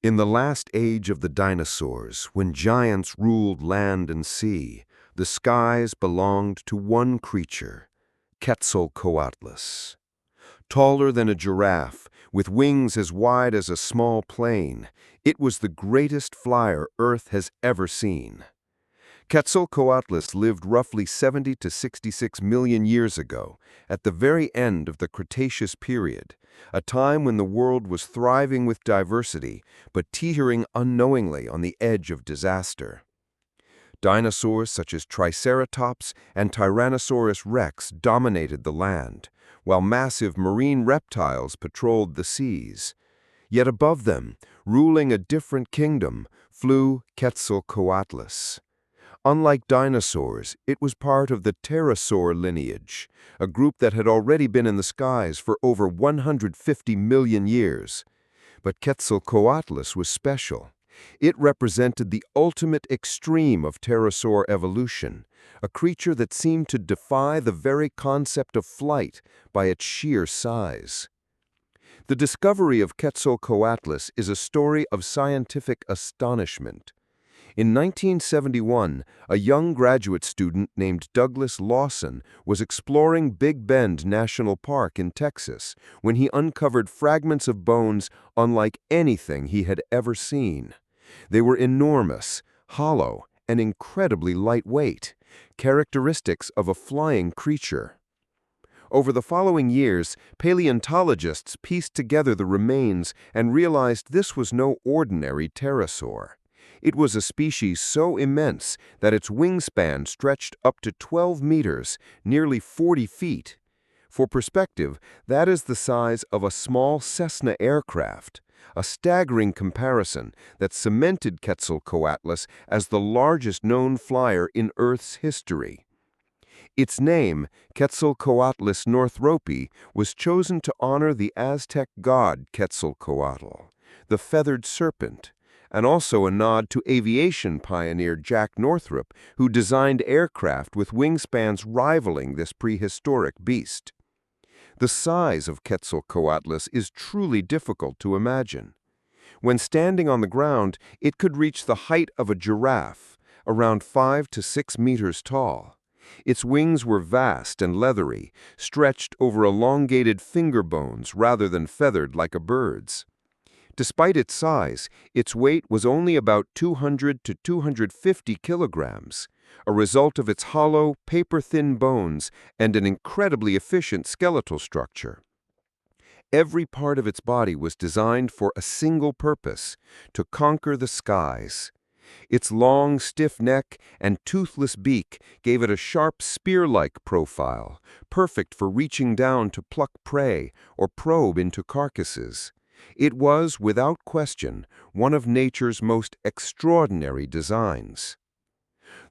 In the last age of the dinosaurs, when giants ruled land and sea, the skies belonged to one creature, Quetzalcoatlus. Taller than a giraffe, with wings as wide as a small plane, it was the greatest flyer Earth has ever seen. Quetzalcoatlus lived roughly 70 to 66 million years ago, at the very end of the Cretaceous period, a time when the world was thriving with diversity, but teetering unknowingly on the edge of disaster. Dinosaurs such as Triceratops and Tyrannosaurus rex dominated the land, while massive marine reptiles patrolled the seas. Yet above them, ruling a different kingdom, flew Quetzalcoatlus. Unlike dinosaurs, it was part of the Pterosaur lineage, a group that had already been in the skies for over 150 million years. But Quetzalcoatlus was special. It represented the ultimate extreme of pterosaur evolution, a creature that seemed to defy the very concept of flight by its sheer size. The discovery of Quetzalcoatlus is a story of scientific astonishment. In 1971, a young graduate student named Douglas Lawson was exploring Big Bend National Park in Texas when he uncovered fragments of bones unlike anything he had ever seen. They were enormous, hollow, and incredibly lightweight, characteristics of a flying creature. Over the following years, paleontologists pieced together the remains and realized this was no ordinary pterosaur. It was a species so immense that its wingspan stretched up to 12 meters, nearly 40 feet. For perspective, that is the size of a small Cessna aircraft, a staggering comparison that cemented Quetzalcoatlus as the largest known flyer in Earth's history. Its name, Quetzalcoatlus northropi, was chosen to honor the Aztec god Quetzalcoatl, the feathered serpent, and also a nod to aviation pioneer Jack Northrop, who designed aircraft with wingspans rivaling this prehistoric beast. The size of Quetzalcoatlus is truly difficult to imagine. When standing on the ground, it could reach the height of a giraffe, around 5 to 6 meters tall. Its wings were vast and leathery, stretched over elongated finger bones rather than feathered like a bird's. Despite its size, its weight was only about 200 to 250 kilograms, a result of its hollow, paper-thin bones and an incredibly efficient skeletal structure. Every part of its body was designed for a single purpose: to conquer the skies. Its long, stiff neck and toothless beak gave it a sharp spear-like profile, perfect for reaching down to pluck prey or probe into carcasses. It was, without question, one of nature's most extraordinary designs.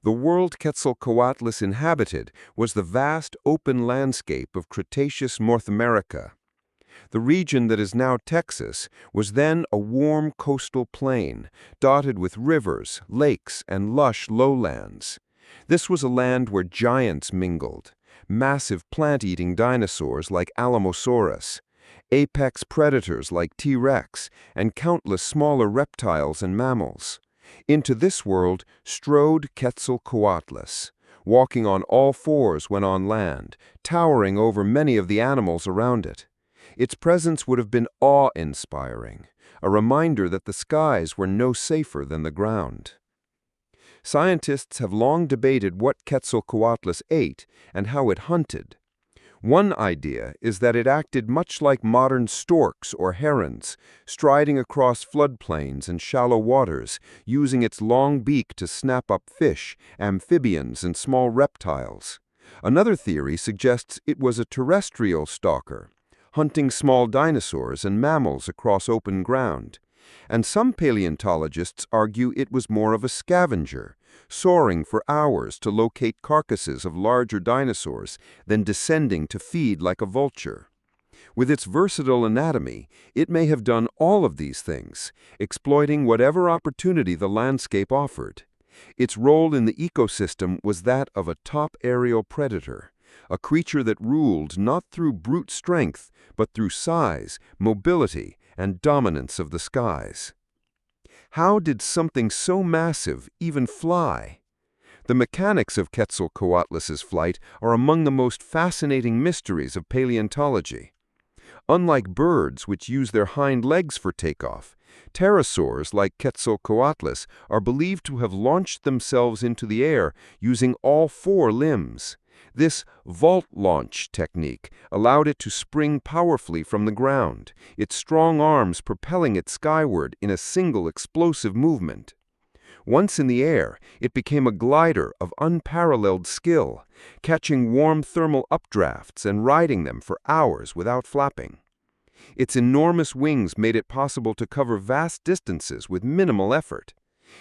The world Quetzalcoatlus inhabited was the vast open landscape of Cretaceous North America. The region that is now Texas was then a warm coastal plain, dotted with rivers, lakes, and lush lowlands. This was a land where giants mingled, massive plant-eating dinosaurs like Alamosaurus, apex predators like T-Rex, and countless smaller reptiles and mammals. Into this world strode Quetzalcoatlus, walking on all fours when on land, towering over many of the animals around it. Its presence would have been awe-inspiring, a reminder that the skies were no safer than the ground. Scientists have long debated what Quetzalcoatlus ate and how it hunted. One idea is that it acted much like modern storks or herons, striding across floodplains and shallow waters, using its long beak to snap up fish, amphibians, and small reptiles. Another theory suggests it was a terrestrial stalker, hunting small dinosaurs and mammals across open ground. And some paleontologists argue it was more of a scavenger, soaring for hours to locate carcasses of larger dinosaurs, then descending to feed like a vulture. With its versatile anatomy, it may have done all of these things, exploiting whatever opportunity the landscape offered. Its role in the ecosystem was that of a top aerial predator, a creature that ruled not through brute strength, but through size, mobility, and dominance of the skies. How did something so massive even fly? The mechanics of Quetzalcoatlus's flight are among the most fascinating mysteries of paleontology. Unlike birds, which use their hind legs for takeoff, pterosaurs like Quetzalcoatlus are believed to have launched themselves into the air using all four limbs. This vault launch technique allowed it to spring powerfully from the ground, its strong arms propelling it skyward in a single explosive movement. Once in the air, it became a glider of unparalleled skill, catching warm thermal updrafts and riding them for hours without flapping. Its enormous wings made it possible to cover vast distances with minimal effort.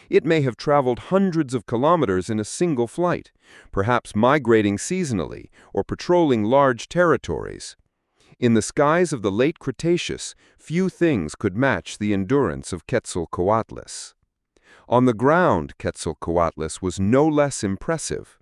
It may have traveled hundreds of kilometers in a single flight, perhaps migrating seasonally or patrolling large territories. In the skies of the late Cretaceous, few things could match the endurance of Quetzalcoatlus. On the ground, Quetzalcoatlus was no less impressive.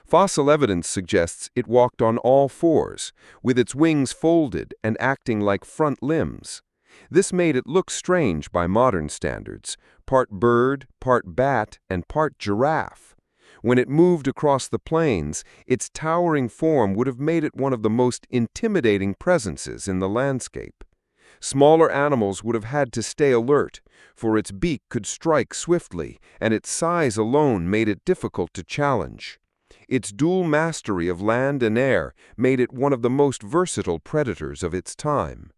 Fossil evidence suggests it walked on all fours, with its wings folded and acting like front limbs. This made it look strange by modern standards, part bird, part bat, and part giraffe. When it moved across the plains, its towering form would have made it one of the most intimidating presences in the landscape. Smaller animals would have had to stay alert, for its beak could strike swiftly, and its size alone made it difficult to challenge. Its dual mastery of land and air made it one of the most versatile predators of its time.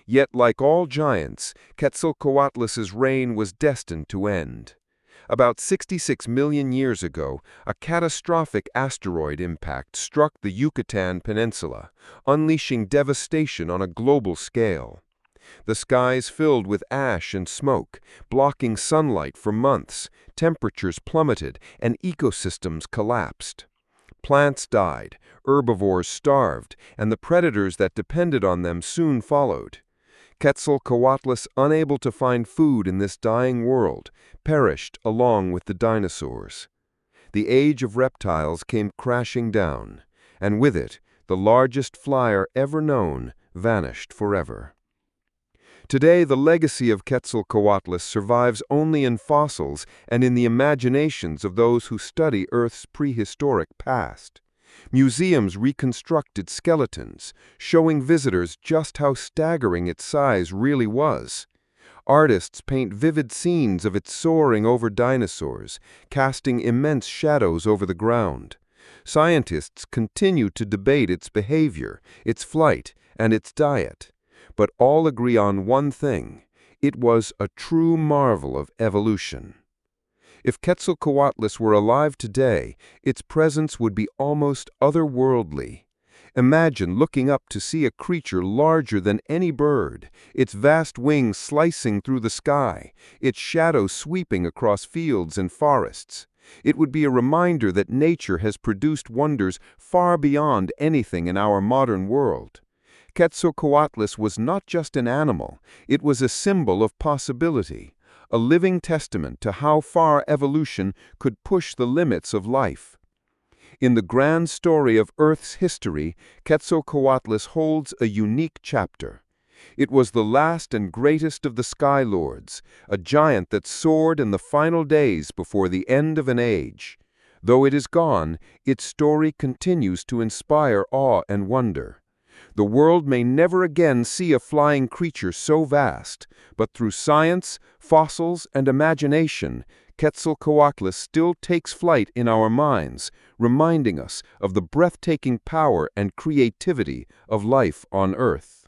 Yet, like all giants, Quetzalcoatlus's reign was destined to end. About 66 million years ago, a catastrophic asteroid impact struck the Yucatan Peninsula, unleashing devastation on a global scale. The skies filled with ash and smoke, blocking sunlight for months, temperatures plummeted, and ecosystems collapsed. Plants died, herbivores starved, and the predators that depended on them soon followed. Quetzalcoatlus, unable to find food in this dying world, perished along with the dinosaurs. The age of reptiles came crashing down, and with it, the largest flyer ever known vanished forever. Today, the legacy of Quetzalcoatlus survives only in fossils and in the imaginations of those who study Earth's prehistoric past. Museums reconstruct its skeletons, showing visitors just how staggering its size really was. Artists paint vivid scenes of it soaring over dinosaurs, casting immense shadows over the ground. Scientists continue to debate its behavior, its flight, and its diet. But all agree on one thing: it was a true marvel of evolution. If Quetzalcoatlus were alive today, its presence would be almost otherworldly. Imagine looking up to see a creature larger than any bird, its vast wings slicing through the sky, its shadow sweeping across fields and forests. It would be a reminder that nature has produced wonders far beyond anything in our modern world. Quetzalcoatlus was not just an animal, it was a symbol of possibility, a living testament to how far evolution could push the limits of life. In the grand story of Earth's history, Quetzalcoatlus holds a unique chapter. It was the last and greatest of the Sky Lords, a giant that soared in the final days before the end of an age. Though it is gone, its story continues to inspire awe and wonder. The world may never again see a flying creature so vast, but through science, fossils, and imagination, Quetzalcoatlus still takes flight in our minds, reminding us of the breathtaking power and creativity of life on Earth.